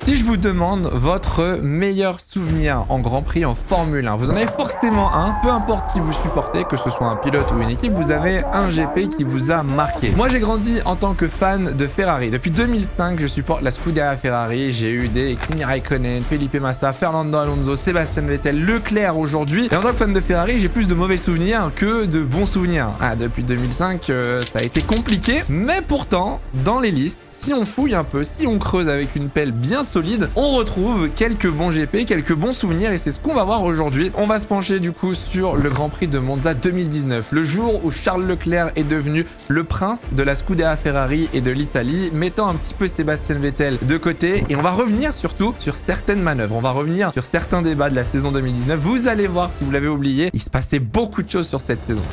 Si je vous demande votre meilleur souvenir en Grand Prix en Formule 1, vous en avez forcément un, peu importe qui vous supportez, que ce soit un pilote ou une équipe, vous avez un GP qui vous a marqué. Moi, j'ai grandi en tant que fan de Ferrari. Depuis 2005, je supporte la Scuderia Ferrari. J'ai eu des Kimi Raikkonen, Felipe Massa, Fernando Alonso, Sébastien Vettel, Leclerc aujourd'hui. Et en tant que fan de Ferrari, j'ai plus de mauvais souvenirs que de bons souvenirs. Ah, depuis 2005, ça a été compliqué. Mais pourtant, dans les listes, si on fouille un peu, si on creuse avec une pelle bien solide, on retrouve quelques bons GP, quelques bons souvenirs, et c'est ce qu'on va voir aujourd'hui. On va se pencher du coup sur le Grand Prix de Monza 2019, le jour où Charles Leclerc est devenu le prince de la Scuderia Ferrari et de l'Italie, mettant un petit peu Sébastien Vettel de côté, et on va revenir surtout sur certaines manœuvres, on va revenir sur certains débats de la saison 2019. Vous allez voir, si vous l'avez oublié, il se passait beaucoup de choses sur cette saison.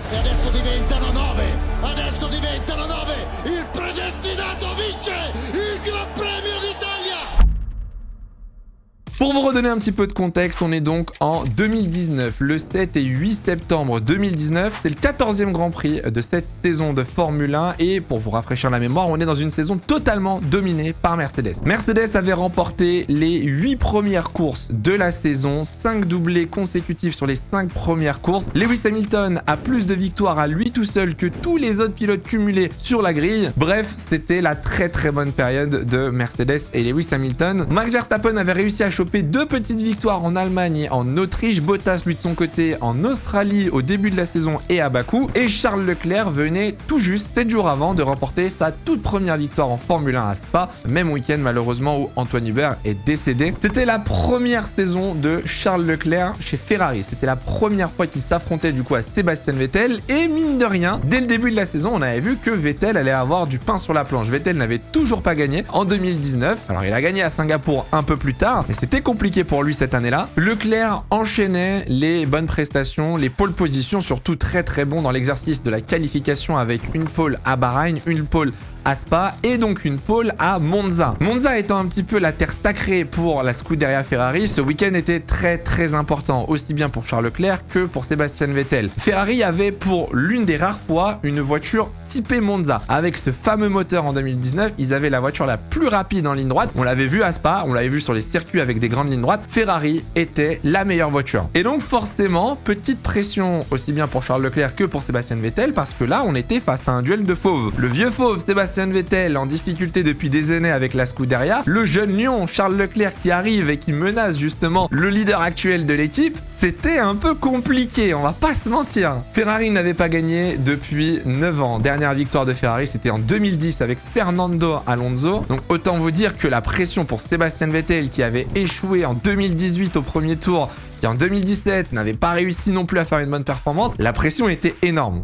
Pour vous redonner un petit peu de contexte, on est donc en 2019, le 7 et 8 septembre 2019, c'est le 14e Grand Prix de cette saison de Formule 1 et pour vous rafraîchir la mémoire, on est dans une saison totalement dominée par Mercedes. Mercedes avait remporté les 8 premières courses de la saison, 5 doublés consécutifs sur les 5 premières courses. Lewis Hamilton a plus de victoires à lui tout seul que tous les autres pilotes cumulés sur la grille. Bref, c'était la très bonne période de Mercedes et Lewis Hamilton. Max Verstappen avait réussi à choper 2 petites victoires en Allemagne et en Autriche, Bottas lui de son côté en Australie au début de la saison et à Bakou, et Charles Leclerc venait tout juste 7 jours avant de remporter sa toute première victoire en Formule 1 à Spa, même week-end malheureusement où Antoine Hubert est décédé. C'était la première saison de Charles Leclerc chez Ferrari, c'était la première fois qu'il s'affrontait du coup à Sébastien Vettel, et mine de rien, dès le début de la saison, on avait vu que Vettel allait avoir du pain sur la planche. Vettel n'avait toujours pas gagné en 2019, alors il a gagné à Singapour un peu plus tard, mais c'était compliqué pour lui cette année-là. Leclerc enchaînait les bonnes prestations, les pole positions, surtout très bon dans l'exercice de la qualification avec une pole à Bahreïn, une pole à Spa et donc une pole à Monza. Monza étant un petit peu la terre sacrée pour la Scuderia Ferrari, ce week-end était très important, aussi bien pour Charles Leclerc que pour Sébastien Vettel. Ferrari avait pour l'une des rares fois une voiture typée Monza. Avec ce fameux moteur en 2019, ils avaient la voiture la plus rapide en ligne droite. On l'avait vu à Spa, on l'avait vu sur les circuits avec des grandes lignes droites. Ferrari était la meilleure voiture. Et donc forcément, petite pression aussi bien pour Charles Leclerc que pour Sébastien Vettel, parce que là, on était face à un duel de fauves. Le vieux fauve Sébastien Vettel en difficulté depuis des années avec la Scuderia, le jeune lion Charles Leclerc qui arrive et qui menace justement le leader actuel de l'équipe, c'était un peu compliqué, on va pas se mentir. Ferrari n'avait pas gagné depuis 9 ans. Dernière victoire de Ferrari, c'était en 2010 avec Fernando Alonso. Donc autant vous dire que la pression pour Sébastien Vettel qui avait échoué en 2018 au premier tour, qui en 2017 n'avait pas réussi non plus à faire une bonne performance, la pression était énorme.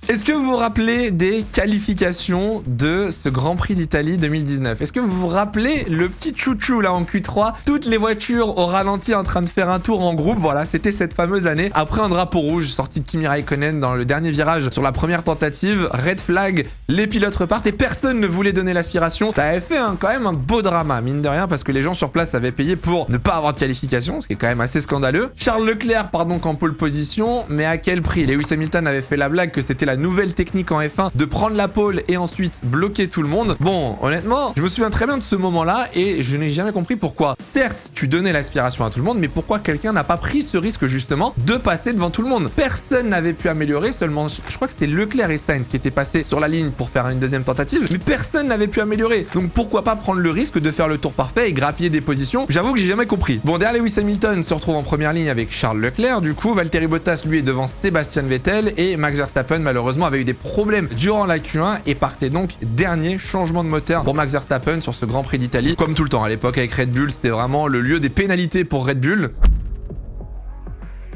Est-ce que vous vous rappelez des qualifications de ce Grand Prix d'Italie 2019? Est-ce que vous vous rappelez le petit chouchou là en Q3? Toutes les voitures au ralenti en train de faire un tour en groupe. Voilà, c'était cette fameuse année. Après un drapeau rouge sorti de Kimi Raikkonen dans le dernier virage sur la première tentative. Red flag, les pilotes repartent et personne ne voulait donner l'aspiration. Ça avait fait quand même un beau drama, mine de rien, parce que les gens sur place avaient payé pour ne pas avoir de qualification, ce qui est quand même assez scandaleux. Charles Leclerc part donc en pole position, mais à quel prix? Lewis Hamilton avait fait la blague que c'était la nouvelle technique en F1 de prendre la pole et ensuite bloquer tout le monde. Bon, honnêtement, je me souviens très bien de ce moment-là et je n'ai jamais compris pourquoi. Certes, tu donnais l'aspiration à tout le monde, mais pourquoi quelqu'un n'a pas pris ce risque justement de passer devant tout le monde? Personne n'avait pu améliorer, seulement je crois que c'était Leclerc et Sainz qui étaient passés sur la ligne pour faire une deuxième tentative, mais personne n'avait pu améliorer. Donc pourquoi pas prendre le risque de faire le tour parfait et grappiller des positions? J'avoue que j'ai jamais compris. Bon, derrière, Lewis Hamilton se retrouve en première ligne avec Charles Leclerc, du coup Valtteri Bottas lui est devant Sébastien Vettel et Max Verstappen malheureusement avait eu des problèmes durant la Q1 et partait donc dernier. Changement de moteur pour Max Verstappen sur ce Grand Prix d'Italie. Comme tout le temps à l'époque avec Red Bull, c'était vraiment le lieu des pénalités pour Red Bull.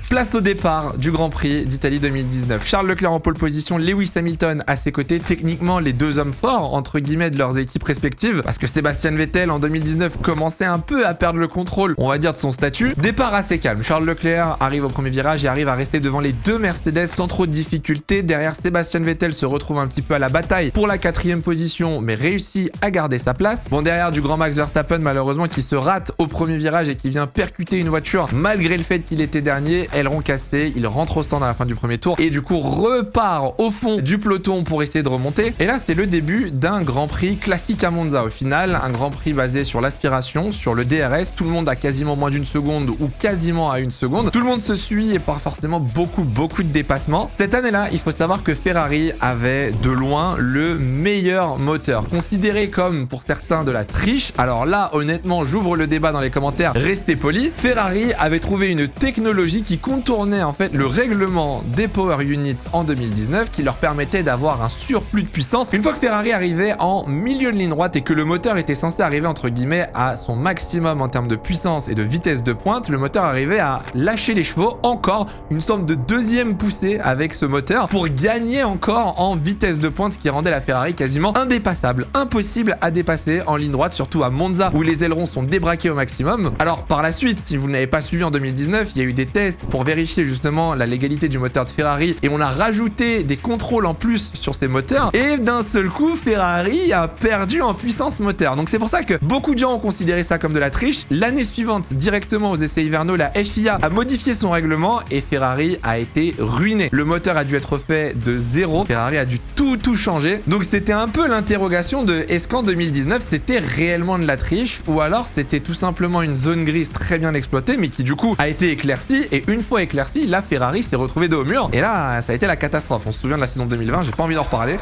Place au départ du Grand Prix d'Italie 2019. Charles Leclerc en pole position, Lewis Hamilton à ses côtés. Techniquement, les deux hommes forts, entre guillemets, de leurs équipes respectives. Parce que Sébastien Vettel, en 2019, commençait un peu à perdre le contrôle, on va dire, de son statut. Départ assez calme. Charles Leclerc arrive au premier virage et arrive à rester devant les deux Mercedes sans trop de difficultés. Derrière, Sébastien Vettel se retrouve un petit peu à la bataille pour la 4e position, mais réussit à garder sa place. Bon, derrière, du grand Max Verstappen, malheureusement, qui se rate au premier virage et qui vient percuter une voiture malgré le fait qu'il était dernier. aileron cassé, il rentre au stand à la fin du premier tour et du coup repart au fond du peloton pour essayer de remonter. Et là, c'est le début d'un Grand Prix classique à Monza. Au final, un Grand Prix basé sur l'aspiration, sur le DRS. Tout le monde a quasiment moins d'une seconde ou quasiment à une seconde. Tout le monde se suit et pas forcément beaucoup de dépassements. Cette année-là, il faut savoir que Ferrari avait de loin le meilleur moteur, considéré comme pour certains de la triche. Alors là, honnêtement, j'ouvre le débat dans les commentaires, restez polis. Ferrari avait trouvé une technologie qui contournait en fait le règlement des power units en 2019, qui leur permettait d'avoir un surplus de puissance. Une fois que Ferrari arrivait en milieu de ligne droite et que le moteur était censé arriver entre guillemets à son maximum en termes de puissance et de vitesse de pointe, le moteur arrivait à lâcher les chevaux, encore une sorte de deuxième poussée avec ce moteur pour gagner encore en vitesse de pointe, ce qui rendait la Ferrari quasiment indépassable, impossible à dépasser en ligne droite, surtout à Monza où les ailerons sont débraqués au maximum. Alors par la suite, si vous n'avez pas suivi en 2019, il y a eu des tests pour vérifier justement la légalité du moteur de Ferrari et on a rajouté des contrôles en plus sur ces moteurs et d'un seul coup Ferrari a perdu en puissance moteur. Donc c'est pour ça que beaucoup de gens ont considéré ça comme de la triche. L'année suivante, directement aux essais hivernaux, la FIA a modifié son règlement et Ferrari a été ruiné. Le moteur a dû être fait de zéro. Ferrari a dû tout changer. Donc c'était un peu l'interrogation de est-ce qu'en 2019 c'était réellement de la triche ou alors c'était tout simplement une zone grise très bien exploitée mais qui du coup a été éclaircie et une fois éclaircie, la Ferrari s'est retrouvée dos au mur et là ça a été la catastrophe. On se souvient de la saison 2020, j'ai pas envie d'en reparler.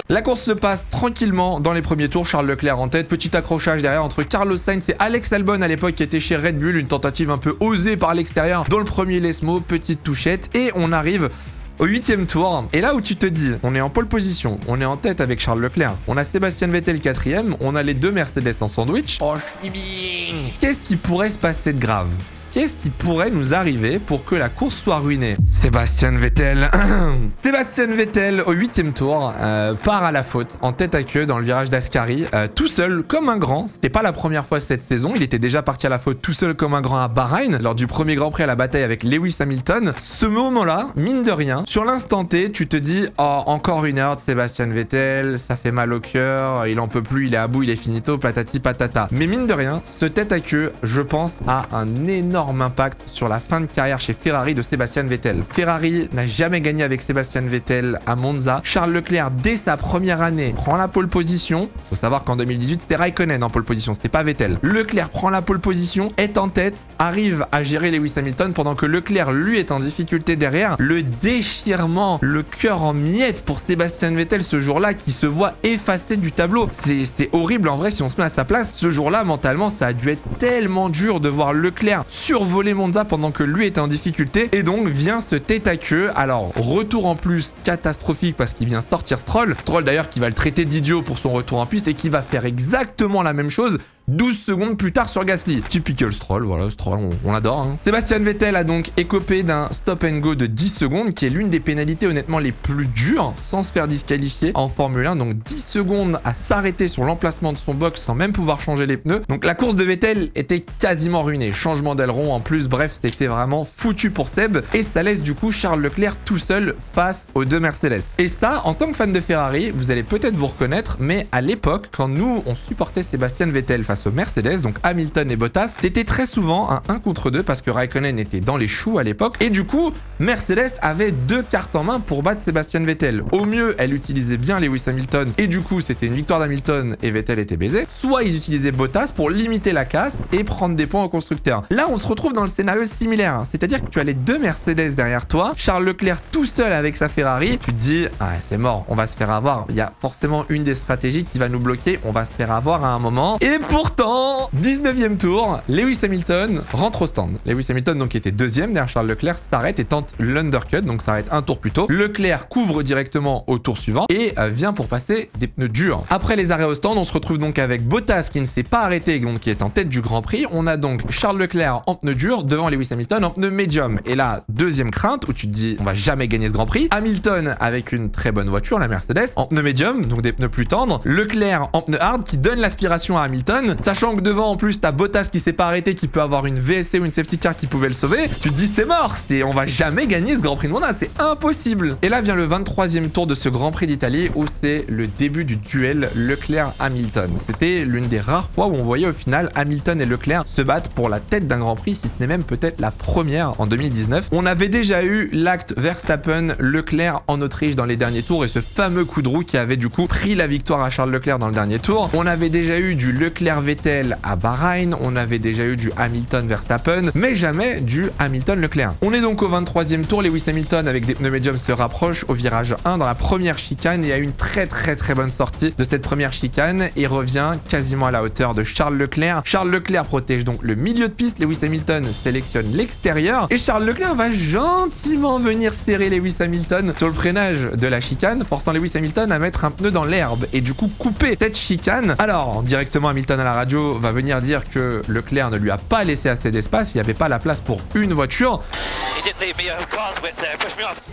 La course se passe tranquillement dans les premiers tours, Charles Leclerc en tête, petit accrochage derrière entre Carlos Sainz et Alex Albon à l'époque qui était chez Red Bull, une tentative un peu osée par l'extérieur dans le premier Lesmo, petite touchette et on arrive au 8e tour. Et là où tu te dis, on est en pole position, on est en tête avec Charles Leclerc, on a Sébastien Vettel 4e, on a les deux Mercedes en sandwich. Oh, je suis bien. Qu'est-ce qui pourrait se passer de grave ? Qu'est-ce qui pourrait nous arriver pour que la course soit ruinée? Sébastien Vettel. Sébastien Vettel au 8e tour part à la faute en tête à queue dans le virage d'Ascari, tout seul comme un grand. C'était pas la première fois cette saison, il était déjà parti à la faute tout seul comme un grand à Bahreïn lors du premier Grand Prix à la bataille avec Lewis Hamilton. Ce moment-là, mine de rien, sur l'instant T, tu te dis oh encore une heure de Sébastien Vettel, ça fait mal au cœur, il en peut plus, il est à bout, il est finito, patati patata. Mais mine de rien, ce tête à queue, je pense, a un énorme impact sur la fin de carrière chez Ferrari de Sébastien Vettel. Ferrari n'a jamais gagné avec Sébastien Vettel à Monza. Charles Leclerc, dès sa première année, prend la pole position. Faut savoir qu'en 2018, c'était Raikkonen en pole position, c'était pas Vettel. Leclerc prend la pole position, est en tête, arrive à gérer Lewis Hamilton pendant que Leclerc, lui, est en difficulté derrière. Le déchirement, le cœur en miettes pour Sébastien Vettel ce jour-là qui se voit effacé du tableau. C'est horrible en vrai si on se met à sa place. Ce jour-là, mentalement, ça a dû être tellement dur de voir Leclerc survoler Monza pendant que lui était en difficulté et donc vient ce tête à queue. Alors retour en plus catastrophique parce qu'il vient sortir Stroll d'ailleurs qui va le traiter d'idiot pour son retour en piste et qui va faire exactement la même chose 12 secondes plus tard sur Gasly. Typical Stroll, voilà, Stroll, on l'adore. Hein. Sébastien Vettel a donc écopé d'un stop and go de 10 secondes, qui est l'une des pénalités honnêtement les plus dures, sans se faire disqualifier en Formule 1. Donc 10 secondes à s'arrêter sur l'emplacement de son box sans même pouvoir changer les pneus. Donc la course de Vettel était quasiment ruinée. Changement d'aileron en plus, bref, c'était vraiment foutu pour Seb. Et ça laisse du coup Charles Leclerc tout seul face aux deux Mercedes. Et ça, en tant que fan de Ferrari, vous allez peut-être vous reconnaître, mais à l'époque, quand nous, on supportait Sébastien Vettel face aux Mercedes, donc Hamilton et Bottas, c'était très souvent un 1 contre 2 parce que Raikkonen était dans les choux à l'époque et du coup Mercedes avait deux cartes en main pour battre Sébastien Vettel. Au mieux, elle utilisait bien Lewis Hamilton et du coup c'était une victoire d'Hamilton et Vettel était baisé, soit ils utilisaient Bottas pour limiter la casse et prendre des points au constructeur. Là on se retrouve dans le scénario similaire, c'est-à-dire que tu as les deux Mercedes derrière toi, Charles Leclerc tout seul avec sa Ferrari, tu te dis ah c'est mort, on va se faire avoir, il y a forcément une des stratégies qui va nous bloquer, on va se faire avoir à un moment et pourtant 19e tour, Lewis Hamilton rentre au stand. Lewis Hamilton, donc qui était deuxième derrière Charles Leclerc, s'arrête et tente l'undercut, donc s'arrête un tour plus tôt. Leclerc couvre directement au tour suivant et vient pour passer des pneus durs. Après les arrêts au stand, on se retrouve donc avec Bottas qui ne s'est pas arrêté, donc qui est en tête du Grand Prix. On a donc Charles Leclerc en pneus durs devant Lewis Hamilton en pneus médium. Et là, deuxième crainte où tu te dis on va jamais gagner ce Grand Prix. Hamilton avec une très bonne voiture, la Mercedes, en pneus médium, donc des pneus plus tendres. Leclerc en pneus hard qui donne l'aspiration à Hamilton, sachant que devant en plus t'as Bottas qui s'est pas arrêté, qui peut avoir une VSC ou une safety car qui pouvait le sauver. Tu te dis c'est mort, on va jamais gagner ce Grand Prix de Monza, c'est impossible. Et là vient le 23e tour de ce Grand Prix d'Italie où c'est le début du duel Leclerc-Hamilton. C'était l'une des rares fois où on voyait au final Hamilton et Leclerc se battre pour la tête d'un Grand Prix. Prix, si ce n'est même peut-être la première en 2019. On avait déjà eu l'acte Verstappen-Leclerc en Autriche dans les derniers tours et ce fameux coup de roue qui avait du coup pris la victoire à Charles Leclerc dans le dernier tour. On avait déjà eu du Leclerc-Vettel à Bahreïn, on avait déjà eu du Hamilton-Verstappen, mais jamais du Hamilton-Leclerc. On est donc au 23e tour, Lewis Hamilton avec des pneus médiums se rapproche au virage 1 dans la première chicane et a une très bonne sortie de cette première chicane et revient quasiment à la hauteur de Charles Leclerc. Charles Leclerc protège donc le milieu de piste, Lewis Hamilton sélectionne l'extérieur et Charles Leclerc va gentiment venir serrer Lewis Hamilton sur le freinage de la chicane, forçant Lewis Hamilton à mettre un pneu dans l'herbe et du coup couper cette chicane. Alors directement Hamilton à la radio va venir dire que Leclerc ne lui a pas laissé assez d'espace, il n'y avait pas la place pour une voiture.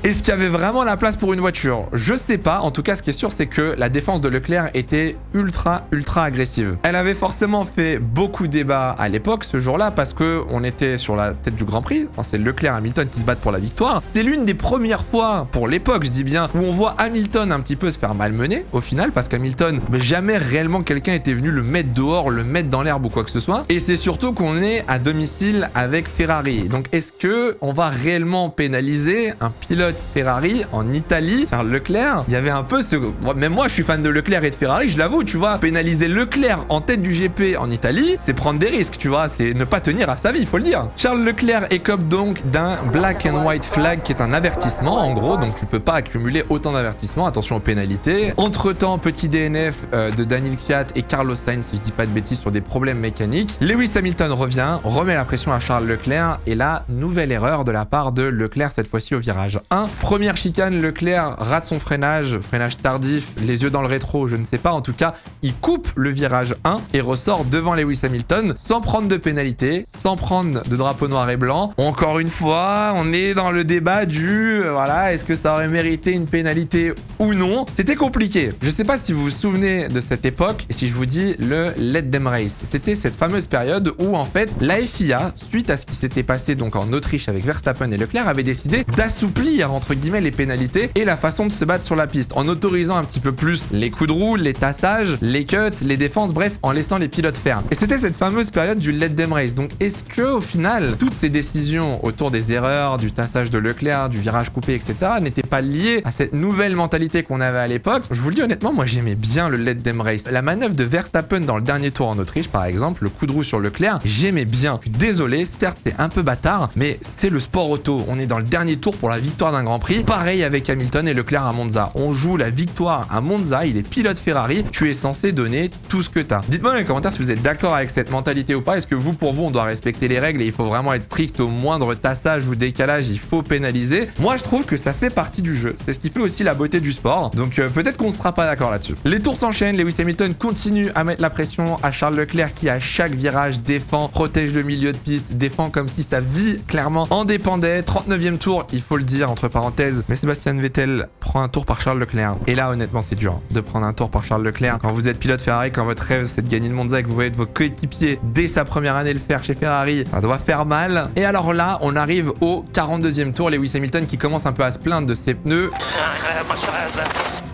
Est-ce qu'il y avait vraiment la place pour une voiture? Je sais pas, en tout cas ce qui est sûr c'est que la défense de Leclerc était ultra agressive. Elle avait forcément fait beaucoup débat à l'époque ce jour-là parce que on était sur la tête du Grand Prix, enfin, c'est Leclerc et Hamilton qui se battent pour la victoire. C'est l'une des premières fois pour l'époque, je dis bien, où on voit Hamilton un petit peu se faire malmener au final parce qu'Hamilton, jamais réellement quelqu'un était venu le mettre dehors, le mettre dans l'herbe ou quoi que ce soit. Et c'est surtout qu'on est à domicile avec Ferrari. Donc est-ce que on va réellement pénaliser un pilote Ferrari en Italie? Charles Leclerc, il y avait un peu ce... Même moi, je suis fan de Leclerc et de Ferrari, je l'avoue, tu vois. Pénaliser Leclerc en tête du GP en Italie, c'est prendre des risques, tu vois. C'est ne pas tenir à sa vie, faut le dire. Charles Leclerc écope donc d'un black and white flag qui est un avertissement, en gros. Donc tu peux pas accumuler autant d'avertissements. Attention aux pénalités. Entre-temps, petit DNF de Daniel Kvyat et Carlos Sainz, si je dis pas de bêtises, sur des problèmes mécaniques. Lewis Hamilton revient, remet la pression à Charles Leclerc et là, nouvelle erreur de la part de Leclerc, cette fois-ci au virage 1. Première chicane, Leclerc rate son freinage tardif, les yeux dans le rétro, je ne sais pas. En tout cas, il coupe le virage 1 et ressort devant Lewis Hamilton sans prendre de pénalité, sans prendre de drapeau noir et blanc. Encore une fois, on est dans le débat du voilà, est-ce que ça aurait mérité une pénalité ou non? C'était compliqué. Je sais pas si vous vous souvenez de cette époque et si je vous dis le Let Them Race. C'était cette fameuse période où en fait la FIA, suite à ce qui s'était passé donc en Autriche avec Verstappen et Leclerc, avait décidé d'assouplir entre guillemets les pénalités et la façon de se battre sur la piste en autorisant un petit peu plus les coups de roue, les tassages, les cuts, les défenses, bref, en laissant les pilotes faire. Et c'était cette fameuse période du Let Them Race. Donc est-ce que au final, toutes ces décisions autour des erreurs, du tassage de Leclerc, du virage coupé, etc. n'étaient pas liées à cette nouvelle mentalité qu'on avait à l'époque? Je vous le dis honnêtement, moi j'aimais bien le Let Them Race. La manœuvre de Verstappen dans le dernier tour en Autriche, par exemple, le coup de roue sur Leclerc, j'aimais bien. Je suis désolé, certes c'est un peu bâtard, mais c'est le sport auto. On est dans le dernier tour pour la victoire d'un Grand Prix. Pareil avec Hamilton et Leclerc à Monza. On joue la victoire à Monza, il est pilote Ferrari, tu es censé donner tout ce que t'as. Dites-moi dans les commentaires si vous êtes d'accord avec cette mentalité ou pas. Est-ce que vous, pour vous, on doit respecter les règles et il faut vraiment être strict au moindre tassage ou décalage, il faut pénaliser? Moi, je trouve que ça fait partie du jeu. C'est ce qui fait aussi la beauté du sport. Donc peut-être qu'on ne sera pas d'accord là-dessus. Les tours s'enchaînent, Lewis Hamilton continue à mettre la pression à Charles Leclerc qui à chaque virage défend, protège le milieu de piste, défend comme si sa vie clairement en dépendait. 39e tour, il faut le dire entre parenthèses, mais Sébastien Vettel prend un tour par Charles Leclerc. Et là honnêtement c'est dur de prendre un tour par Charles Leclerc. Quand vous êtes pilote Ferrari, quand votre rêve c'est de gagner une Monza et que vous voyez vos coéquipiers dès sa première année le faire chez Ferrari, ça doit faire mal. Et alors là on arrive au 42e tour, Lewis Hamilton qui commence un peu à se plaindre de ses pneus,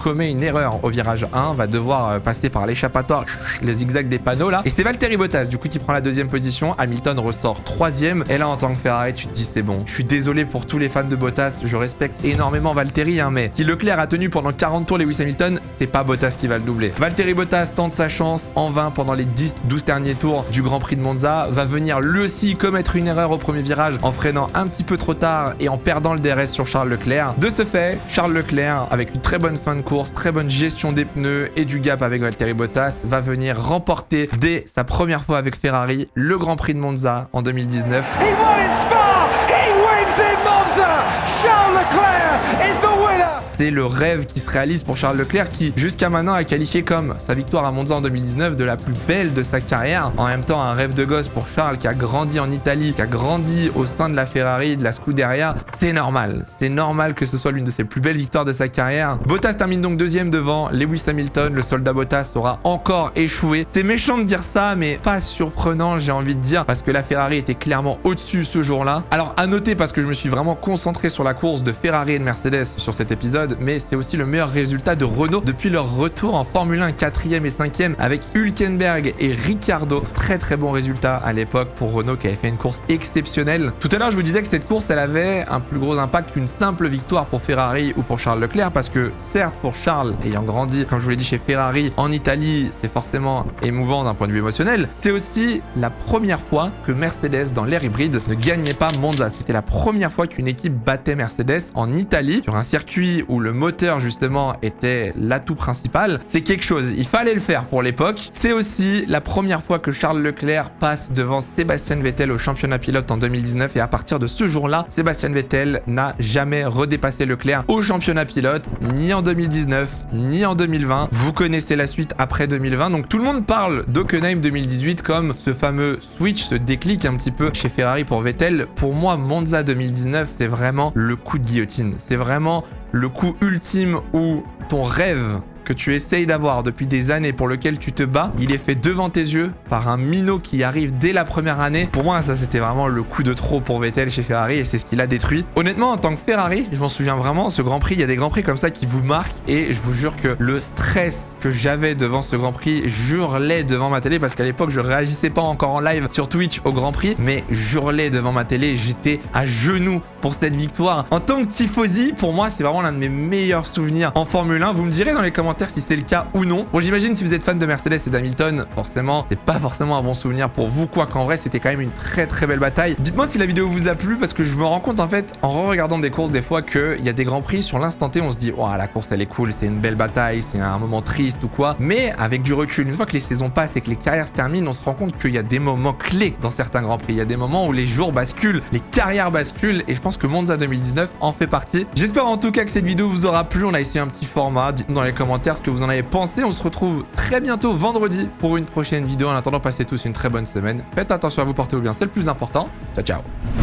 commet une erreur au virage 1, va devoir passer par l'échappatoire, le zigzag des panneaux là. Et c'est Valtteri Bottas du coup qui prend la deuxième position. Hamilton ressort 3e. Et là en tant que Ferrari tu te dis c'est bon. Je suis désolé pour tous les fans de Bottas, je respecte énormément Valtteri hein, mais si Leclerc a tenu pendant 40 tours Lewis Hamilton, c'est pas Bottas qui va le doubler. Valtteri Bottas tente sa chance en vain pendant les 12 derniers tours du Grand Prix de Monza, va venir lui aussi commettre une erreur au premier virage en freinant un petit peu trop tard et en perdant le DRS sur Charles Leclerc. De ce fait, Charles Leclerc avec une très bonne fin de course, très bonne gestion des pneus et du gap avec Valtteri Bottas, va venir remporter dès sa première fois avec Ferrari le Grand Prix de Monza en 2019. He won in Spa! He wins in Monza! Charles Leclerc is the winner! C'est le rêve qui se réalise pour Charles Leclerc qui, jusqu'à maintenant, a qualifié comme sa victoire à Monza en 2019 de la plus belle de sa carrière. En même temps, un rêve de gosse pour Charles qui a grandi en Italie, qui a grandi au sein de la Ferrari, de la Scuderia. C'est normal. C'est normal que ce soit l'une de ses plus belles victoires de sa carrière. Bottas termine donc deuxième devant Lewis Hamilton. Le soldat Bottas aura encore échoué. C'est méchant de dire ça, mais pas surprenant, j'ai envie de dire, parce que la Ferrari était clairement au-dessus ce jour-là. Alors, à noter, parce que je me suis vraiment concentré sur la course de Ferrari et de Mercedes sur cet épisode, mode, mais c'est aussi le meilleur résultat de Renault depuis leur retour en Formule 1, 4e et 5e avec Hülkenberg et Ricciardo. Très très bon résultat à l'époque pour Renault qui avait fait une course exceptionnelle. Tout à l'heure, je vous disais que cette course, elle avait un plus gros impact qu'une simple victoire pour Ferrari ou pour Charles Leclerc, parce que certes, pour Charles, ayant grandi, comme je vous l'ai dit, chez Ferrari, en Italie, c'est forcément émouvant d'un point de vue émotionnel. C'est aussi la première fois que Mercedes, dans l'ère hybride, ne gagnait pas Monza. C'était la première fois qu'une équipe battait Mercedes en Italie, sur un circuit où le moteur, justement, était l'atout principal. C'est quelque chose, il fallait le faire pour l'époque. C'est aussi la première fois que Charles Leclerc passe devant Sébastien Vettel au championnat pilote en 2019, et à partir de ce jour-là, Sébastien Vettel n'a jamais redépassé Leclerc au championnat pilote, ni en 2019, ni en 2020. Vous connaissez la suite après 2020, donc tout le monde parle d'Hockenheim 2018 comme ce fameux switch, ce déclic un petit peu chez Ferrari pour Vettel. Pour moi, Monza 2019, c'est vraiment le coup de guillotine. C'est vraiment le coup ultime où ton rêve que tu essayes d'avoir depuis des années, pour lequel tu te bats, il est fait devant tes yeux par un minot qui arrive dès la première année. Pour moi, ça c'était vraiment le coup de trop pour Vettel chez Ferrari, et c'est ce qui l'a détruit. Honnêtement, en tant que Ferrari, je m'en souviens vraiment, ce Grand Prix, il y a des Grands Prix comme ça qui vous marquent, et je vous jure que le stress que j'avais devant ce Grand Prix, j'hurlais devant ma télé, parce qu'à l'époque, je réagissais pas encore en live sur Twitch au Grand Prix, mais j'hurlais devant ma télé, j'étais à genoux pour cette victoire. En tant que tifosi, pour moi, c'est vraiment l'un de mes meilleurs souvenirs en Formule 1. Vous me direz dans les commentaires si c'est le cas ou non. Bon, j'imagine si vous êtes fan de Mercedes et d'Hamilton, forcément, c'est pas forcément un bon souvenir pour vous, quoi qu'en vrai, c'était quand même une très très belle bataille. Dites-moi si la vidéo vous a plu, parce que je me rends compte en fait, en re-regardant des courses des fois, qu'il y a des grands prix sur l'instant T, on se dit, oh, la course elle est cool, c'est une belle bataille, c'est un moment triste ou quoi. Mais avec du recul, une fois que les saisons passent et que les carrières se terminent, on se rend compte qu'il y a des moments clés dans certains grands prix. Il y a des moments où les jours basculent, les carrières basculent, et je pense que Monza 2019 en fait partie. J'espère en tout cas que cette vidéo vous aura plu. On a essayé un petit format. Dites-nous dans les commentaires ce que vous en avez pensé. On se retrouve très bientôt vendredi pour une prochaine vidéo. En attendant, passez tous une très bonne semaine. Faites attention à vous, portez-vous bien, c'est le plus important. Ciao, ciao.